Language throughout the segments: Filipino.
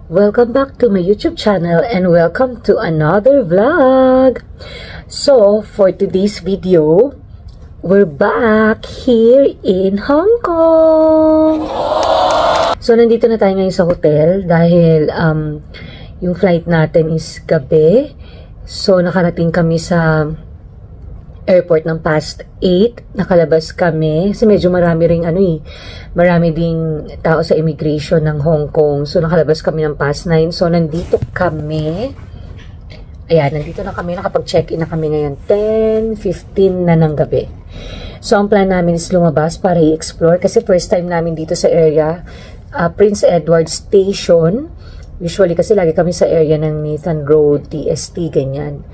Welcome back to my YouTube channel and welcome to another vlog. So, for today's video, we're back here in Hong Kong. So, nandito na tayo ngayon sa hotel dahil yung flight natin is gabi. So, nakarating kami sa airport ng past 8. Nakalabas kami. Kasi medyo marami ring marami ding tao sa immigration ng Hong Kong. So, nakalabas kami ng past 9. So, nandito kami. Ayan, nandito na kami. Nakapag-check-in na kami ngayon. 10:15 na ng gabi. So, ang plan namin is lumabas para i-explore. Kasi first time namin dito sa area. Prince Edward Station. Usually kasi lagi kami sa area ng Nathan Road, TST, ganyan.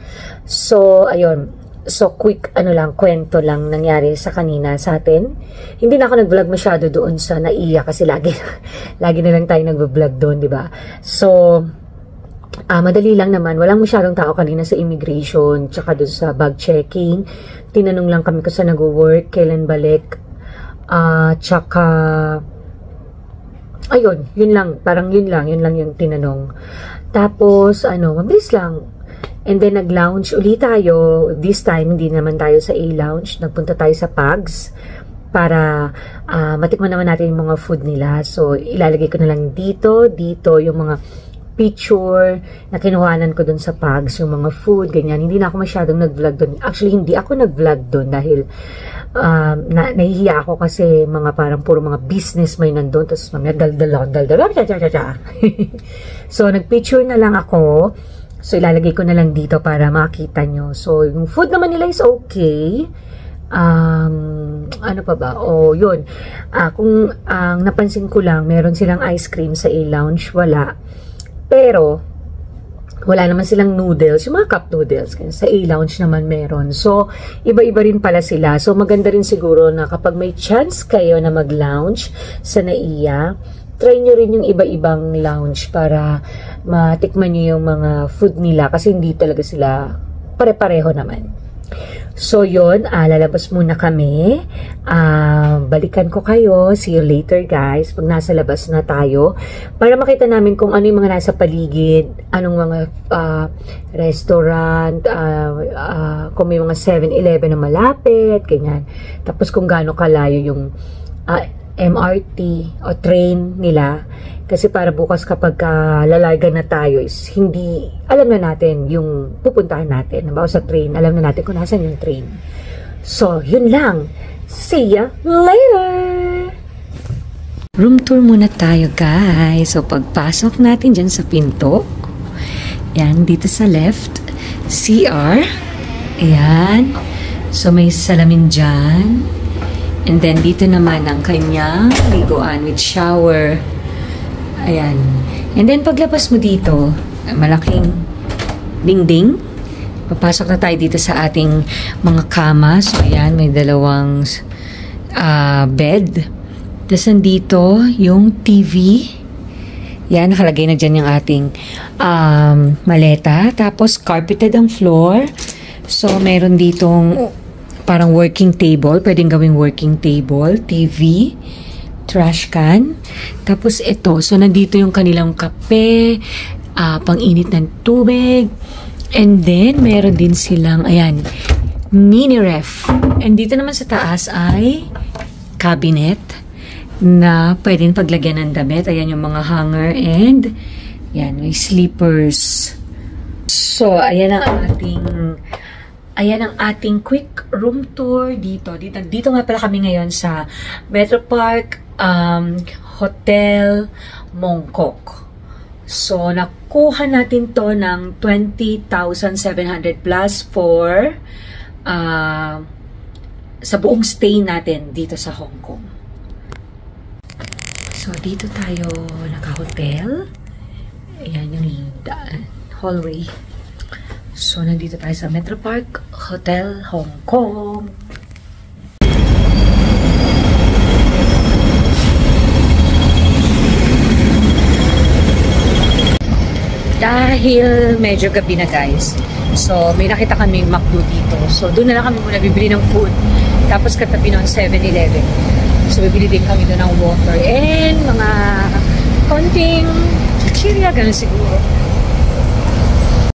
So, ayun. So, quick, kwento lang nangyari sa kanina sa atin. Hindi na ako nag-vlog masyado doon sa NAIA kasi lagi na lang tayo nag-vlog doon, di ba? So, madali lang naman. Walang masyadong tao kanina sa immigration, tsaka doon sa bag checking. Tinanong lang kami kung saan nag-work, kailan balik, tsaka, ayun, yun lang yung tinanong. Tapos, mabilis lang. And then, nag-lounge ulit tayo. This time, hindi naman tayo sa A-lounge. Nagpunta tayo sa Pugs para matikman naman natin yung mga food nila. So, ilalagay ko na lang dito yung mga picture na kinuhanan ko dun sa Pugs, yung mga food, ganyan. Hindi na ako masyadong nag-vlog dun. Actually, hindi ako nag-vlog dun dahil nahihiya ako kasi parang puro mga business may nandun. Tapos, mamaya daldal. So, nag-picture na lang ako. So, ilalagay ko na lang dito para makita nyo. So, yung food naman nila is okay. Ano pa ba? Yun. Kung napansin ko lang, meron silang ice cream sa A-Lounge. Wala. Pero, wala naman silang noodles. Yung mga cup noodles. Sa A-Lounge naman meron. So, iba-iba rin pala sila. So, maganda rin siguro na kapag may chance kayo na mag-lounge sa NAIA, try nyo rin yung iba-ibang lounge para matikman nyo yung mga food nila kasi hindi talaga sila pare-pareho naman. So, yun. Lalabas muna kami. Balikan ko kayo. See you later, guys. Pag nasa labas na tayo. Para makita namin kung ano yung mga nasa paligid. Anong mga restaurant. Kung may mga 7-Eleven na malapit. Ganyan. Tapos kung gaano kalayo yung MRT o train nila. Kasi para bukas kapag lalarga na tayo is hindi, alam na natin yung pupuntahan natin. Nabaw sa train, alam na natin kung nasan yung train. So, yun lang. See ya later! Room tour muna tayo, guys. So, pagpasok natin dyan sa pinto, yan, dito sa left, CR. Ayan. So, may salamin dyan. And then, dito naman ang kanyang liguan with shower. Ayan. And then, paglabas mo dito, malaking dingding. Papasok na tayo dito sa ating mga kama. So, ayan, may dalawang bed. Tapos, nandito yung TV. Yan, nakalagay na dyan yung ating maleta. Tapos, carpeted ang floor. So, meron ditong parang working table. Pwedeng gawing working table. TV. Trash can. Tapos ito. So, nandito yung kanilang kape. Pang-init ng tubig. And then, meron din silang, ayan, mini ref. And dito naman sa taas ay cabinet na pwedeng paglagyan ng damit. Ayan yung mga hanger and yan, may sleepers. So, ayan ang ating quick room tour dito. Dito nga pala kami ngayon sa Metro Park Hotel Mongkok. So, nakuha natin to ng 20,700 plus for sa buong stay natin dito sa Hong Kong. So, dito tayo naka-hotel. Ayan yung hallway. So, nandito tayo sa Metro Park Hotel, Hong Kong. Dahil medyo gabi na, guys. So, may nakita kami McDo dito. So, doon na lang kami muna bibili ng food. Tapos, katabi ng 7-Eleven. So, bibili din kami doon ng water and mga konting chichirya, ganun siguro.